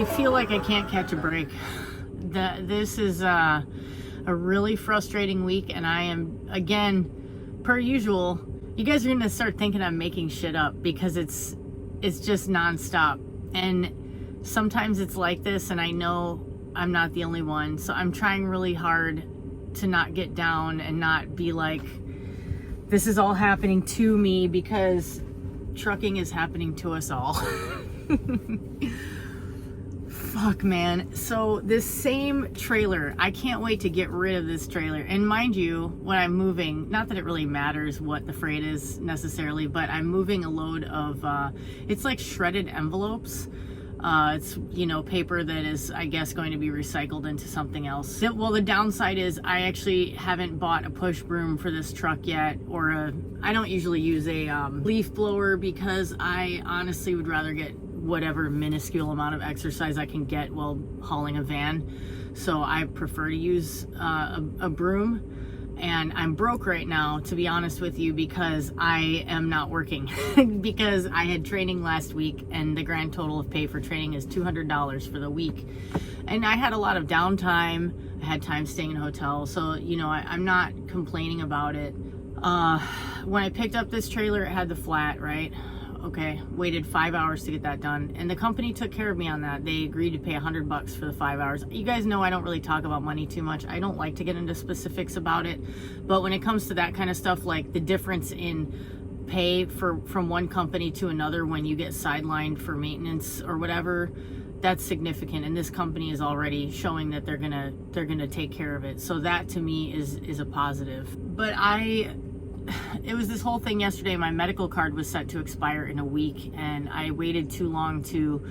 I feel like I can't catch a break. This is a really frustrating week, and I am, again, per usual, you guys are gonna start thinking I'm making shit up because it's just nonstop. And sometimes it's like this, and I know I'm not the only one, so I'm trying really hard to not get down and not be like, this is all happening to me, because trucking is happening to us all. Fuck, man. So this same trailer, I can't wait to get rid of this trailer. And mind you, when I'm moving, not that it really matters what the freight is necessarily, but I'm moving a load of, it's like shredded envelopes. It's, you know, paper that is, I guess, going to be recycled into something else. Well, the downside is I actually haven't bought a push broom for this truck yet, or I don't usually use a leaf blower, because I honestly would rather get whatever minuscule amount of exercise I can get while hauling a van. So I prefer to use a broom. And I'm broke right now, to be honest with you, because I am not working. Because I had training last week, and the grand total of pay for training is $200 for the week. And I had a lot of downtime. I had time staying in a hotel. So, you know, I'm not complaining about it. When I picked up this trailer, it had the flat, right? Okay, waited 5 hours to get that done, and the company took care of me on that. They agreed to pay $100 for the 5 hours. You guys know I don't really talk about money too much. I don't like to get into specifics about it, but when it comes to that kind of stuff, like the difference in pay from one company to another when you get sidelined for maintenance or whatever, that's significant, and this company is already showing that they're gonna take care of it. So that to me is a positive. But it was this whole thing yesterday. My medical card was set to expire in a week, and I waited too long to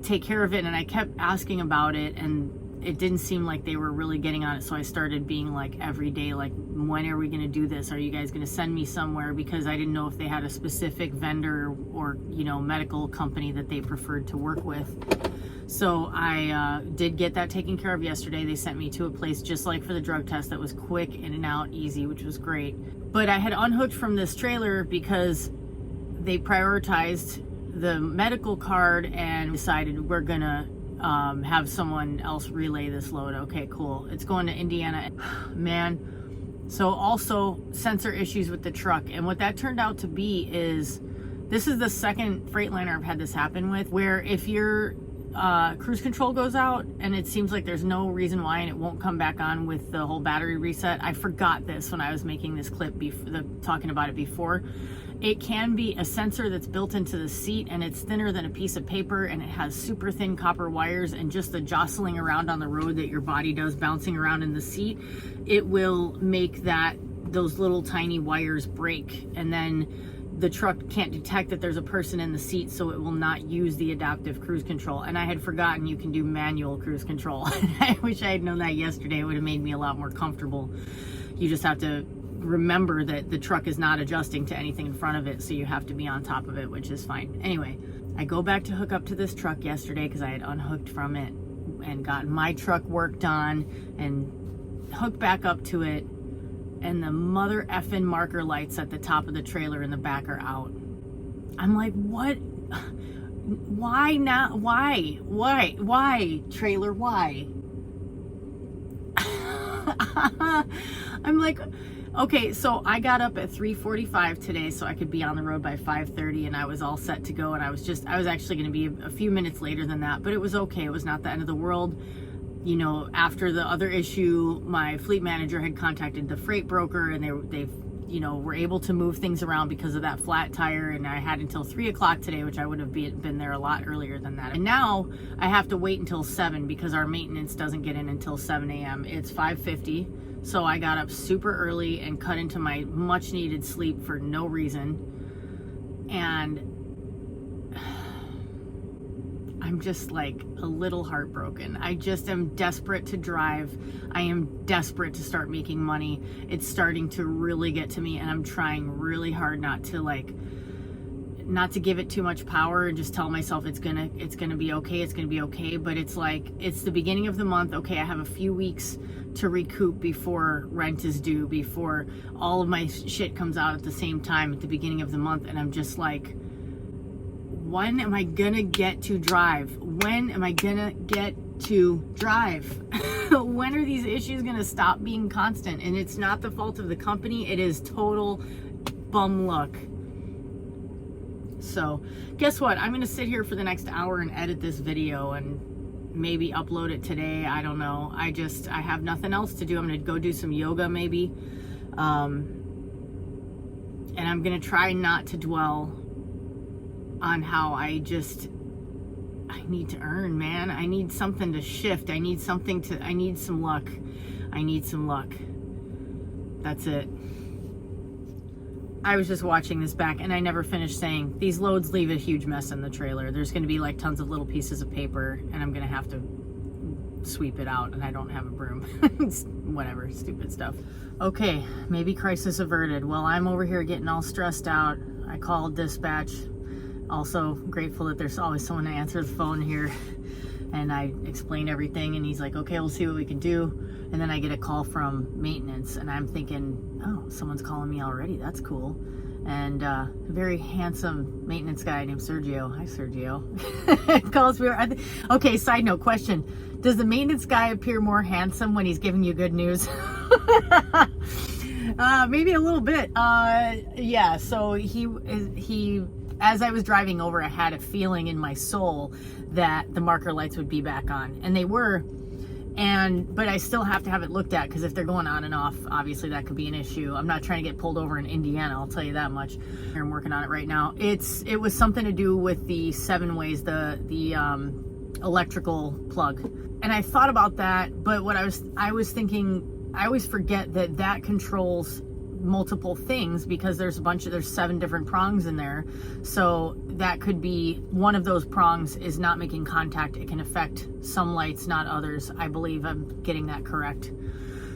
take care of it, and I kept asking about it, and it didn't seem like they were really getting on it. So I started being like every day, like, when are we going to do this? Are you guys going to send me somewhere? Because I didn't know if they had a specific vendor or, you know, medical company that they preferred to work with. So I did get that taken care of yesterday. They sent me to a place just like for the drug test that was quick, in and out, easy, which was great. But I had unhooked from this trailer because they prioritized the medical card and decided we're gonna have someone else relay this load. Okay, cool. It's going to Indiana. Man. So also sensor issues with the truck. And what that turned out to be is, this is the second Freightliner I've had this happen with, where if your cruise control goes out and it seems like there's no reason why, and it won't come back on with the whole battery reset. I forgot this when I was making this clip talking about it before. It can be a sensor that's built into the seat, and it's thinner than a piece of paper, and it has super thin copper wires, and just the jostling around on the road that your body does, bouncing around in the seat, it will make those little tiny wires break, and then the truck can't detect that there's a person in the seat, so it will not use the adaptive cruise control. And I had forgotten you can do manual cruise control. I wish I had known that yesterday. It would have made me a lot more comfortable. You just have to remember that the truck is not adjusting to anything in front of it, so you have to be on top of it, which is fine. Anyway, I go back to hook up to this truck yesterday because I had unhooked from it and gotten my truck work done and hooked back up to it, and the mother effing marker lights at the top of the trailer in the back are out. I'm like, what? Why now? Why, trailer, why? I'm like, okay, so I got up at 3:45 today so I could be on the road by 5:30, and I was all set to go, and I was actually going to be a few minutes later than that, but it was okay. It was not the end of the world. You know, after the other issue, my fleet manager had contacted the freight broker, and they you know, were able to move things around because of that flat tire, and I had until 3 o'clock today, which I would have been there a lot earlier than that. And now I have to wait until 7 because our maintenance doesn't get in until 7 a.m. It's 5:50, so I got up super early and cut into my much needed sleep for no reason. And I'm just like a little heartbroken. I just am desperate to drive. I am desperate to start making money. It's starting to really get to me, and I'm trying really hard not to give it too much power and just tell myself it's gonna be okay. But it's like, it's the beginning of the month. Okay, I have a few weeks to recoup before rent is due, before all of my shit comes out at the same time at the beginning of the month, and I'm just like, when am I gonna get to drive? When am I gonna get to drive? When are these issues gonna stop being constant? And it's not the fault of the company, it is total bum luck. So guess what? I'm gonna sit here for the next hour and edit this video and maybe upload it today. I don't know. I have nothing else to do. I'm gonna go do some yoga maybe. And I'm gonna try not to dwell on how I need to earn, man. I need something to shift. I need some luck. I need some luck. That's it. I was just watching this back and I never finished saying these loads leave a huge mess in the trailer. There's going to be like tons of little pieces of paper and I'm going to have to sweep it out and I don't have a broom. Whatever, stupid stuff. Okay, maybe crisis averted. Well, I'm over here getting all stressed out. I called dispatch. Also grateful that there's always someone to answer the phone here. And I explained everything and he's like, okay, we'll see what we can do. And then I get a call from maintenance and I'm thinking, oh, someone's calling me already. That's cool. And a very handsome maintenance guy named Sergio. Hi, Sergio. Calls me. Okay, side note question. Does the maintenance guy appear more handsome when he's giving you good news? Maybe a little bit. Yeah, so he as I was driving over, I had a feeling in my soul that the marker lights would be back on, and they were. But I still have to have it looked at because if they're going on and off, obviously that could be an issue. I'm not trying to get pulled over in Indiana, I'll tell you that much. I'm working on it right now. It was something to do with the 7-ways, the electrical plug. And I thought about that, but what I was thinking, I always forget that controls multiple things because there's 7 different prongs in there. So that could be one of those prongs is not making contact. It can affect some lights, not others. I believe I'm getting that correct.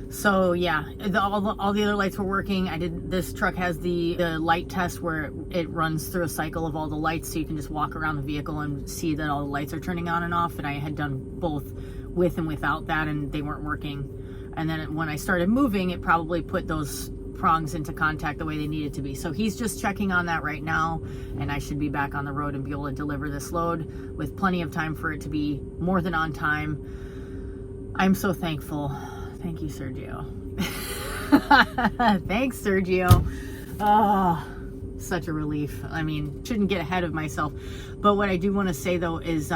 So yeah, all the other lights were working. This truck has the light test where it runs through a cycle of all the lights, so you can just walk around the vehicle and see that all the lights are turning on and off. And I had done both with and without that, and they weren't working. And then when I started moving, it probably put those prongs into contact the way they needed to be. So he's just checking on that right now, and I should be back on the road and be able to deliver this load with plenty of time for it to be more than on time. I'm so thankful. Thank you, Sergio. Thanks, Sergio. Oh, such a relief. I mean, shouldn't get ahead of myself, but what I do want to say though is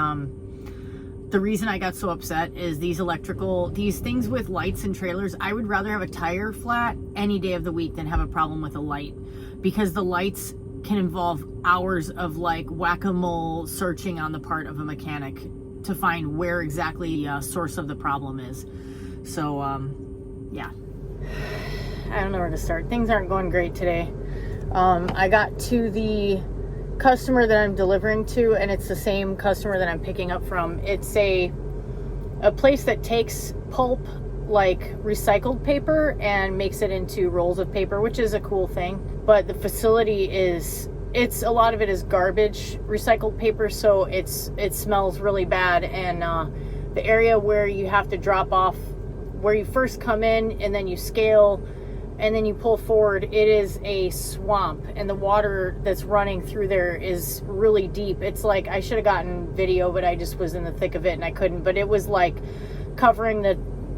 the reason I got so upset is these things with lights and trailers. I would rather have a tire flat any day of the week than have a problem with a light, because the lights can involve hours of like whack-a-mole searching on the part of a mechanic to find where exactly the source of the problem is. So yeah, I don't know where to start. Things aren't going great today. I got to the customer that I'm delivering to, and it's the same customer that I'm picking up from. It's a place that takes pulp, like recycled paper, and makes it into rolls of paper, which is a cool thing. But the facility a lot of it is garbage recycled paper, so it smells really bad. And the area where you have to drop off, where you first come in and then you scale and then you pull forward, it is a swamp, and the water that's running through there is really deep. It's like, I should have gotten video, but I just was in the thick of it and I couldn't. But it was like covering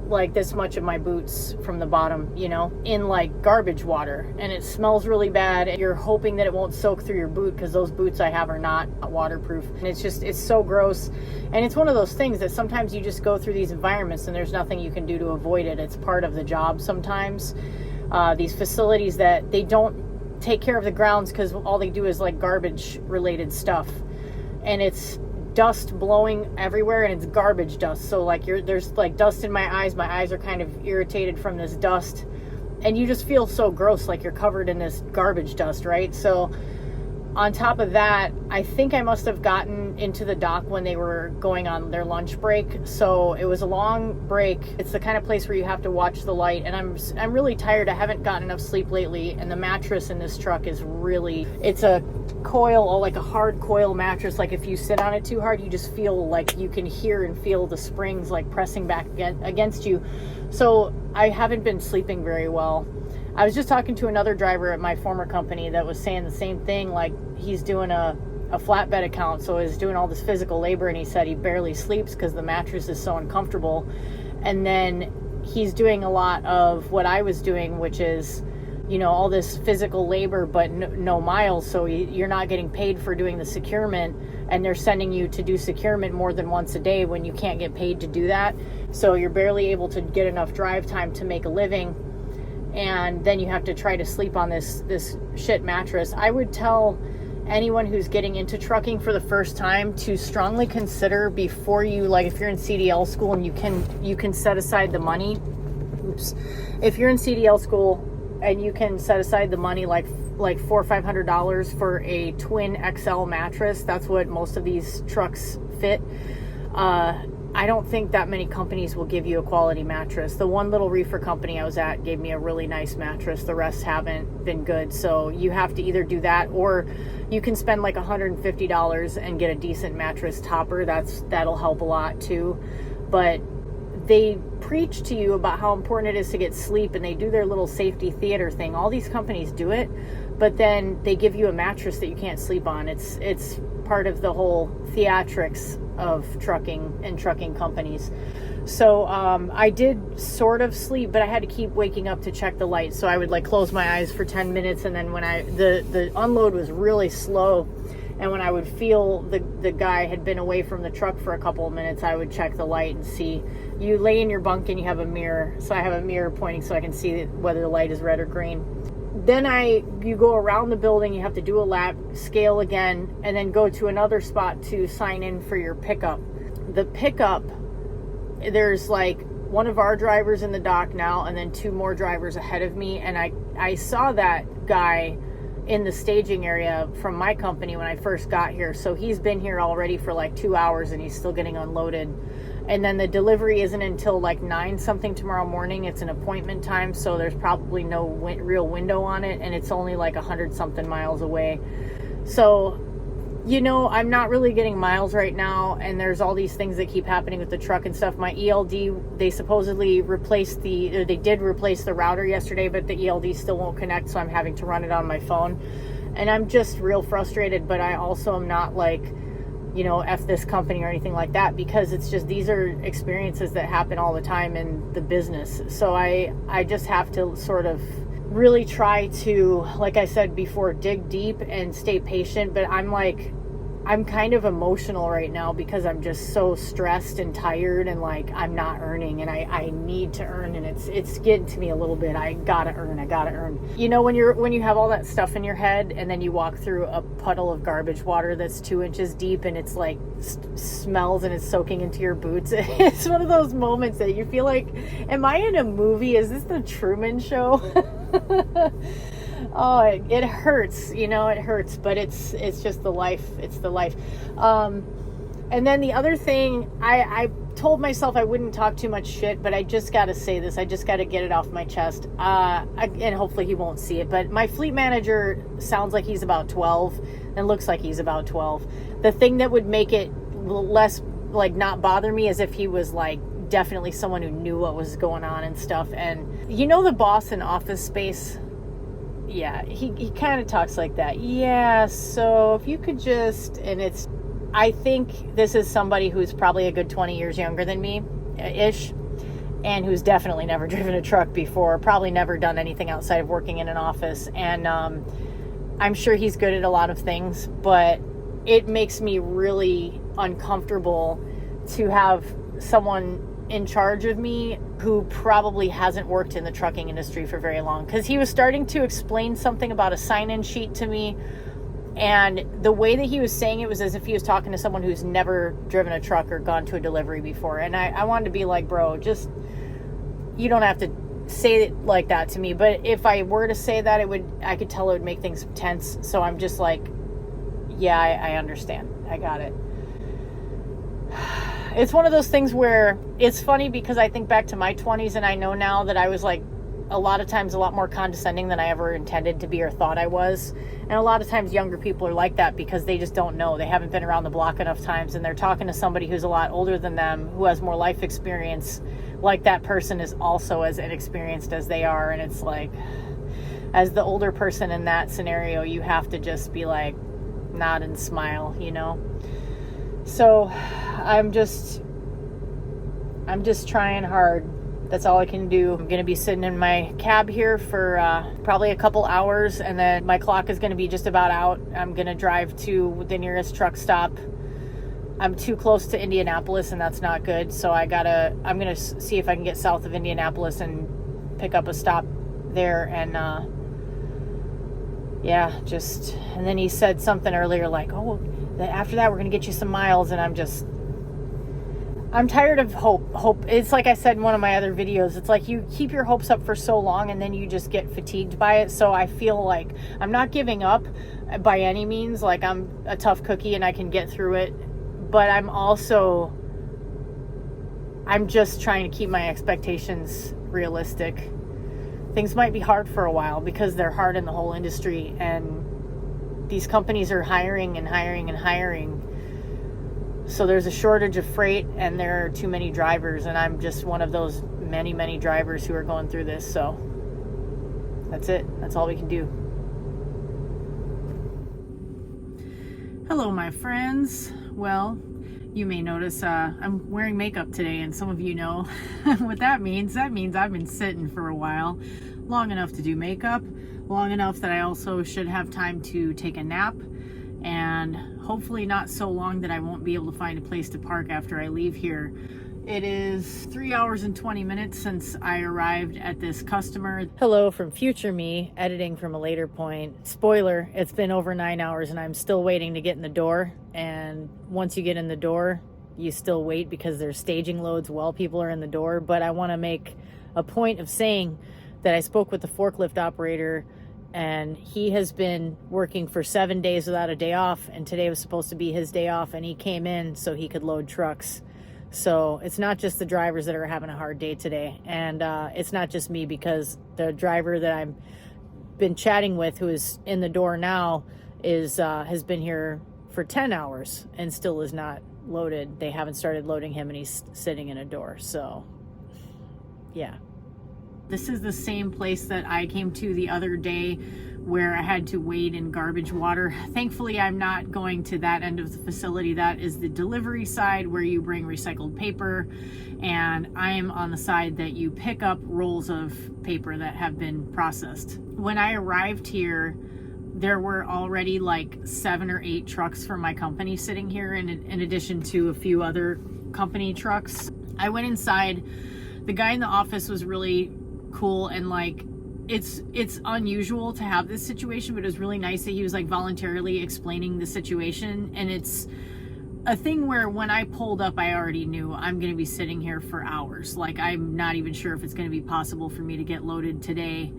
like this much of my boots from the bottom, in like garbage water, and it smells really bad. You're hoping that it won't soak through your boot, because those boots I have are not waterproof, and it's so gross. And it's one of those things that sometimes you just go through these environments and there's nothing you can do to avoid it. It's part of the job sometimes. These facilities that they don't take care of the grounds because all they do is like garbage related stuff, and it's dust blowing everywhere, and it's garbage dust. So like there's like dust in my eyes are kind of irritated from this dust, and you just feel so gross, like you're covered in this garbage dust, right? So on top of that, I think I must have gotten into the dock when they were going on their lunch break. So it was a long break. It's the kind of place where you have to watch the light, and I'm really tired. I haven't gotten enough sleep lately, and the mattress in this truck is it's a coil, like a hard coil mattress. Like if you sit on it too hard, you just feel like you can hear and feel the springs like pressing back against you. So I haven't been sleeping very well. I was just talking to another driver at my former company that was saying the same thing. Like he's doing a a flatbed account, so he's doing all this physical labor, and he said he barely sleeps because the mattress is so uncomfortable. And then he's doing a lot of what I was doing, which is, all this physical labor, but no miles. So you're not getting paid for doing the securement, and they're sending you to do securement more than once a day when you can't get paid to do that. So you're barely able to get enough drive time to make a living. And then you have to try to sleep on this shit mattress. I would tell anyone who's getting into trucking for the first time to strongly consider before you, like if you're in CDL school and you can set aside the money. If you're in CDL school and you can set aside the money like $400 or $500 for a twin XL mattress, that's what most of these trucks fit. I don't think that many companies will give you a quality mattress. The one little reefer company I was at gave me a really nice mattress. The rest haven't been good. So you have to either do that, or you can spend like $150 and get a decent mattress topper. That'll help a lot too. But they preach to you about how important it is to get sleep, and they do their little safety theater thing. All these companies do it, but then they give you a mattress that you can't sleep on. It's part of the whole theatrics of trucking and trucking companies. So I did sort of sleep, but I had to keep waking up to check the lights. So I would like close my eyes for 10 minutes, and then when the unload was really slow, and when I would feel the guy had been away from the truck for a couple of minutes, I would check the light and see. You lay in your bunk and you have a mirror. So I have a mirror pointing so I can see whether the light is red or green. Then you go around the building, you have to do a lap, scale again, and then go to another spot to sign in for your pickup. The pickup, there's like one of our drivers in the dock now, and then 2 more drivers ahead of me. And I saw that guy in the staging area from my company when I first got here. So he's been here already for like 2 hours, and he's still getting unloaded. And then the delivery isn't until like 9 something tomorrow morning. It's an appointment time, so there's probably no real window on it, and it's only like 100 something miles away. So, I'm not really getting miles right now, and there's all these things that keep happening with the truck and stuff. My ELD, they supposedly they did replace the router yesterday, but the ELD still won't connect, so I'm having to run it on my phone. And I'm just real frustrated, but I also am not like, F this company or anything like that, because it's just, these are experiences that happen all the time in the business. So I just have to sort of really try to, like I said before, dig deep and stay patient. But I'm kind of emotional right now because I'm just so stressed and tired, and like I'm not earning, and I need to earn, and it's getting to me a little bit. I gotta earn. When you have all that stuff in your head, and then you walk through a puddle of garbage water that's 2 inches deep, and it's like smells and it's soaking into your boots. It's one of those moments that you feel like, am I in a movie? Is this the Truman Show? Oh, it hurts, it hurts, but it's just the life. It's the life. And then the other thing, I told myself I wouldn't talk too much shit, but I just got to say this. I just got to get it off my chest. And hopefully he won't see it, but my fleet manager sounds like he's about 12 and looks like he's about 12. The thing that would make it less, like, not bother me is if he was like definitely someone who knew what was going on and stuff. And the boss in Office Space, yeah, he kind of talks like that. Yeah, so if you could just, I think this is somebody who's probably a good 20 years younger than me, ish, and who's definitely never driven a truck before, probably never done anything outside of working in an office. And I'm sure he's good at a lot of things, but it makes me really uncomfortable to have someone in charge of me who probably hasn't worked in the trucking industry for very long, because he was starting to explain something about a sign-in sheet to me, and the way that he was saying it was as if he was talking to someone who's never driven a truck or gone to a delivery before. And I wanted to be like, bro, just, you don't have to say it like that to me. But if I were to say that, I could tell it would make things tense. So I'm just like, yeah, I understand. I got it. It's one of those things where it's funny because I think back to my 20s, and I know now that I was like a lot of times a lot more condescending than I ever intended to be or thought I was. And a lot of times younger people are like that because they just don't know. They haven't been around the block enough times, and they're talking to somebody who's a lot older than them, who has more life experience. Like that person is also as inexperienced as they are. And it's like, as the older person in that scenario, you have to just be like, nod and smile, you know. So I'm just trying hard. That's all I can do. I'm gonna be sitting in my cab here for probably a couple hours, and then my clock is gonna be just about out. I'm gonna drive to the nearest truck stop. I'm too close to Indianapolis, and that's not good. So I'm gonna see if I can get south of Indianapolis and pick up a stop there. And and then he said something earlier like, oh, after that we're gonna get you some miles, and I'm tired of hope. It's like I said in one of my other videos, it's like you keep your hopes up for so long and then you just get fatigued by it. So I feel like I'm not giving up by any means. Like, I'm a tough cookie and I can get through it, but I'm just trying to keep my expectations realistic. Things might be hard for a while because they're hard in the whole industry, and these companies are hiring and hiring and hiring. So there's a shortage of freight, and there are too many drivers, and I'm just one of those many, many drivers who are going through this. So that's it. That's all we can do. Hello, my friends. Well, you may notice I'm wearing makeup today, and some of you know what that means. That means I've been sitting for a while, long enough to do makeup, long enough that I also should have time to take a nap, and hopefully not so long that I won't be able to find a place to park after I leave here. It is 3 hours and 20 minutes since I arrived at this customer. Hello from future me, editing from a later point. Spoiler, it's been over 9 hours and I'm still waiting to get in the door. And once you get in the door, you still wait because there's staging loads while people are in the door. But I want to make a point of saying that I spoke with the forklift operator, and he has been working for 7 days without a day off, and today was supposed to be his day off, and he came in so he could load trucks. So it's not just the drivers that are having a hard day today, and it's not just me, because the driver that I've been chatting with, who is in the door now, has been here for 10 hours and still is not loaded. They haven't started loading him, and he's sitting in a door. So yeah. This is the same place that I came to the other day where I had to wade in garbage water. Thankfully, I'm not going to that end of the facility. That is the delivery side where you bring recycled paper, and I am on the side that you pick up rolls of paper that have been processed. When I arrived here, there were already like 7 or 8 trucks from my company sitting here, in addition to a few other company trucks. I went inside. The guy in the office was really cool, and like it's unusual to have this situation, but it was really nice that he was like voluntarily explaining the situation. And it's a thing where when I pulled up, I already knew I'm going to be sitting here for hours. Like, I'm not even sure if it's going to be possible for me to get loaded today,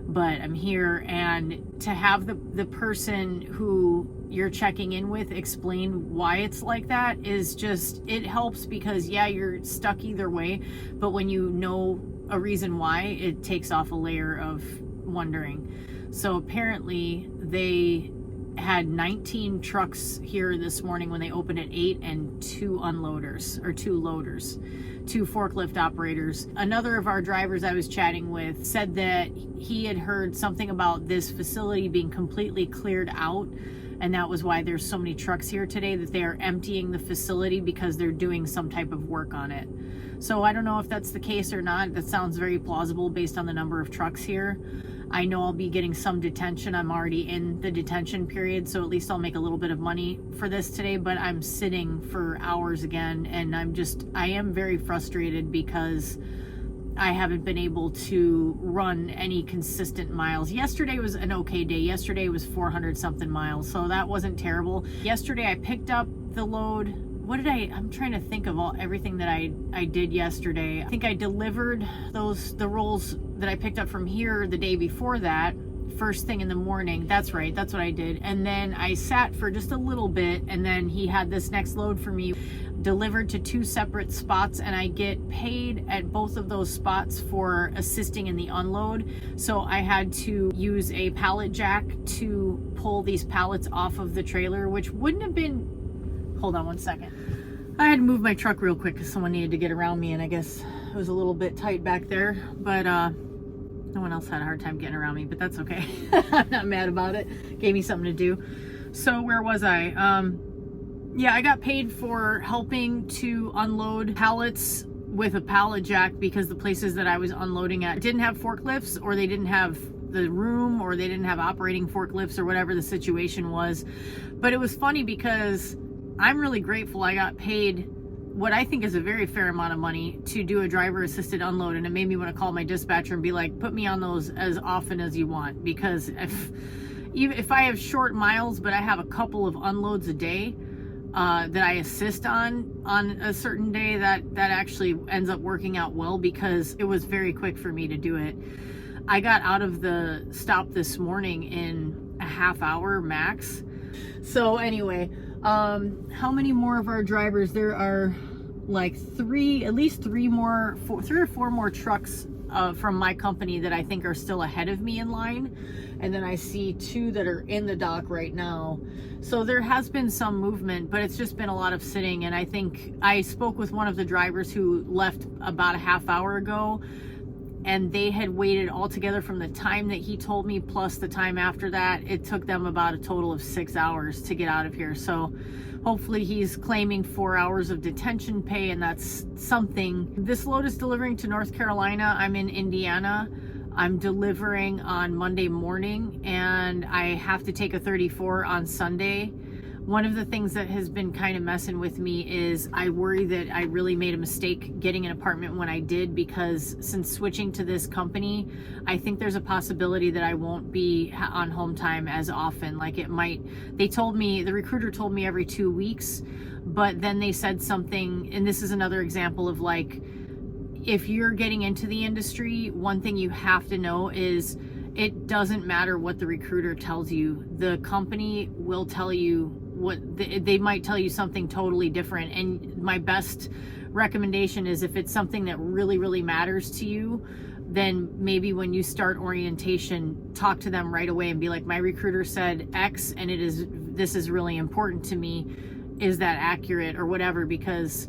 but I'm here. And to have the person who you're checking in with explain why it's like that is just, it helps, because yeah, you're stuck either way, but when you know a reason why, it takes off a layer of wondering. So apparently they had 19 trucks here this morning when they opened at 8, and 2 loaders, 2 forklift operators. Another of our drivers I was chatting with said that he had heard something about this facility being completely cleared out, and that was why there's so many trucks here today, that they are emptying the facility because they're doing some type of work on it. So I don't know if that's the case or not. That sounds very plausible based on the number of trucks here. I know I'll be getting some detention. I'm already in the detention period, so at least I'll make a little bit of money for this today, but I'm sitting for hours again, and I am very frustrated because I haven't been able to run any consistent miles. Yesterday was an okay day. Yesterday was 400 something miles, so that wasn't terrible. Yesterday I picked up the load. I'm trying to think of everything that I did yesterday. I think I delivered the rolls that I picked up from here the day before that, first thing in the morning. That's right, that's what I did. And then I sat for just a little bit, and then he had this next load for me delivered to 2 separate spots, and I get paid at both of those spots for assisting in the unload. So I had to use a pallet jack to pull these pallets off of the trailer, which wouldn't have been. Hold on one second. I had to move my truck real quick because someone needed to get around me, and I guess it was a little bit tight back there, but no one else had a hard time getting around me, but that's okay. I'm not mad about it. Gave me something to do. So where was I? Yeah, I got paid for helping to unload pallets with a pallet jack because the places that I was unloading at didn't have forklifts, or they didn't have the room, or they didn't have operating forklifts, or whatever the situation was. But it was funny because I'm really grateful I got paid what I think is a very fair amount of money to do a driver assisted unload, and it made me want to call my dispatcher and be like, put me on those as often as you want, because if I have short miles but I have a couple of unloads a day that I assist on a certain day, that actually ends up working out well, because it was very quick for me to do it. I got out of the stop this morning in a half hour max. So anyway, how many more of our drivers? There are like at least three or four more trucks from my company that I think are still ahead of me in line. And then I see 2 that are in the dock right now. So there has been some movement, but it's just been a lot of sitting. And I think I spoke with one of the drivers who left about a half hour ago, and they had waited altogether from the time that he told me plus the time after that. It took them about a total of 6 hours to get out of here. So hopefully he's claiming 4 hours of detention pay, and that's something. This load is delivering to North Carolina. I'm in Indiana. I'm delivering on Monday morning, and I have to take a 34 on Sunday. One of the things that has been kind of messing with me is I worry that I really made a mistake getting an apartment when I did, because since switching to this company, I think there's a possibility that I won't be on home time as often. Like it might, the recruiter told me every 2 weeks, but then they said something, and this is another example of like, if you're getting into the industry, one thing you have to know is it doesn't matter what the recruiter tells you. The company will tell you they might tell you something totally different. And my best recommendation is, if it's something that really, really matters to you, then maybe when you start orientation, talk to them right away and be like, my recruiter said X, and this is really important to me. Is that accurate, or whatever? Because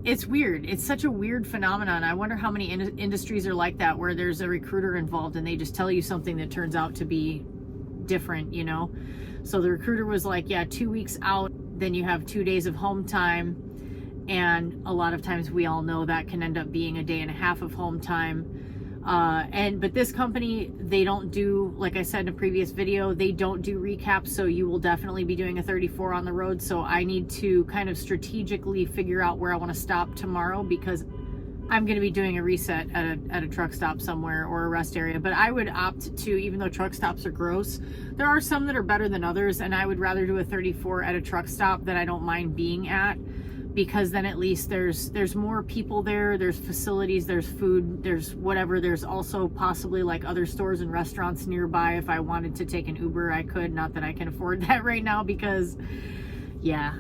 it's weird. It's such a weird phenomenon. I wonder how many industries are like that, where there's a recruiter involved and they just tell you something that turns out to be different, you know? So the recruiter was like, yeah, 2 weeks out, then you have 2 days of home time. And a lot of times we all know that can end up being a day and a half of home time. But this company, they don't do, like I said in a previous video, they don't do recaps. So you will definitely be doing a 34 on the road. So I need to kind of strategically figure out where I want to stop tomorrow, because I'm going to be doing a reset at a truck stop somewhere, or a rest area. But I would opt to, even though truck stops are gross, there are some that are better than others, and I would rather do a 34 at a truck stop that I don't mind being at, because then at least there's more people there, there's facilities, there's food, there's whatever. There's also possibly like other stores and restaurants nearby. If I wanted to take an Uber, I could. Not that I can afford that right now, because yeah,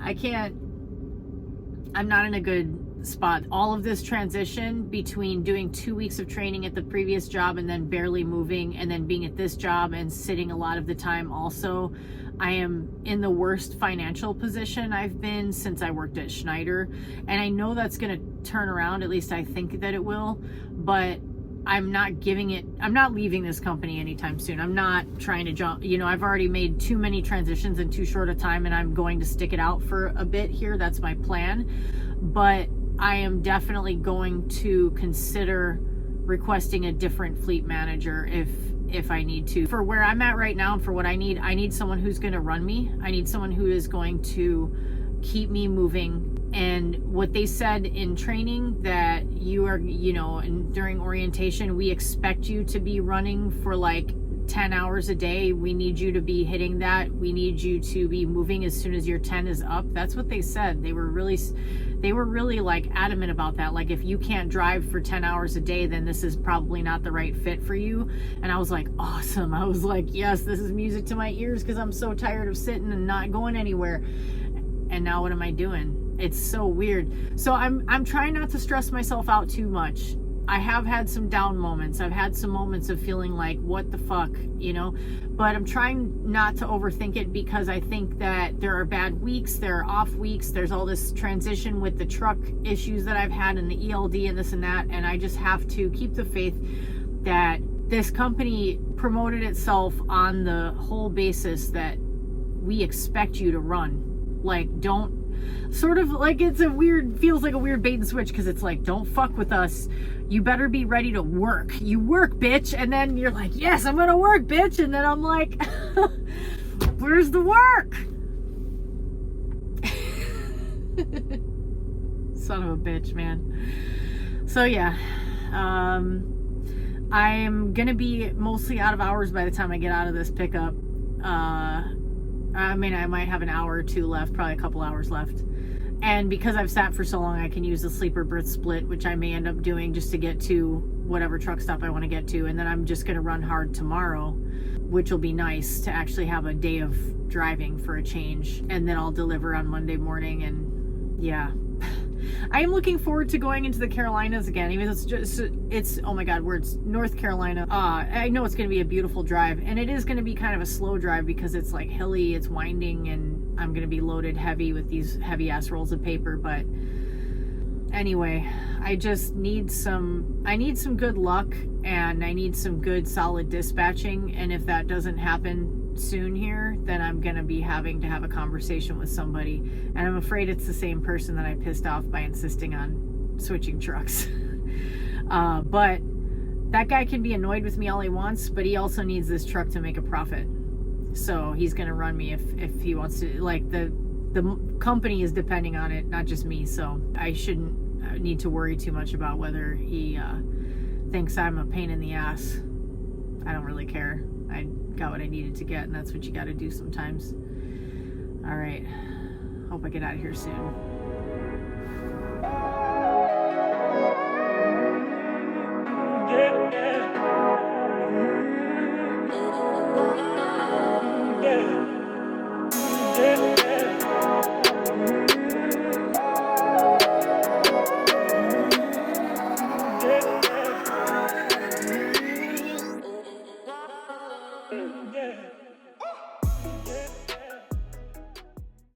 I'm not in a good spot. All of this transition between doing 2 weeks of training at the previous job and then barely moving, and then being at this job and sitting a lot of the time also, I am in the worst financial position I've been since I worked at Schneider. And I know that's going to turn around, at least I think that it will, but I'm not leaving this company anytime soon. I'm not trying to jump, I've already made too many transitions in too short a time, and I'm going to stick it out for a bit here. That's my plan. But I am definitely going to consider requesting a different fleet manager if I need to. For where I'm at right now and for what I need someone who's going to run me. I need someone who is going to keep me moving. And what they said in training, that you are, and during orientation, we expect you to be running for like 10 hours a day. We need you to be hitting that. We need you to be moving as soon as your 10 is up. That's what they said. They were really like adamant about that. Like, if you can't drive for 10 hours a day, then this is probably not the right fit for you. And I was like, awesome. I was like, yes, this is music to my ears, because I'm so tired of sitting and not going anywhere. And now what am I doing? It's so weird. So I'm trying not to stress myself out too much. I have had some down moments. I've had some moments of feeling like, what the fuck, but I'm trying not to overthink it, because I think that there are bad weeks, there are off weeks, there's all this transition with the truck issues that I've had, and the ELD and this and that, and I just have to keep the faith that this company promoted itself on the whole basis that we expect you to run. Like, don't, sort of like, it's a weird, feels like a weird bait and switch, because it's like, don't fuck with us. You better be ready to work. You work, bitch. And then you're like, yes, I'm gonna work, bitch. And then I'm like, where's the work? Son of a bitch, man. So yeah, I'm gonna be mostly out of hours by the time I get out of this pickup. I mean, I might have an hour or two left, probably a couple hours left. And because I've sat for so long, I can use the sleeper berth split, which I may end up doing just to get to whatever truck stop I want to get to. And then I'm just going to run hard tomorrow, which will be nice to actually have a day of driving for a change. And then I'll deliver on Monday morning. And yeah, I am looking forward to going into the Carolinas again, even though it's oh my God, it's North Carolina. I know it's going to be a beautiful drive, and it is going to be kind of a slow drive because it's like hilly, it's winding, and I'm going to be loaded heavy with these heavy ass rolls of paper. But anyway, I just need I need some good luck, and I need some good solid dispatching. And if that doesn't happen soon here, then I'm gonna be having to have a conversation with somebody, and I'm afraid it's the same person that I pissed off by insisting on switching trucks. But that guy can be annoyed with me all he wants, but he also needs this truck to make a profit, so he's gonna run me if he wants to. Like, the company is depending on it, not just me, so I shouldn't need to worry too much about whether he thinks I'm a pain in the ass. I don't really care. I got what I needed to get, and that's what you got to do sometimes. All right. Hope I get out of here soon. Yeah.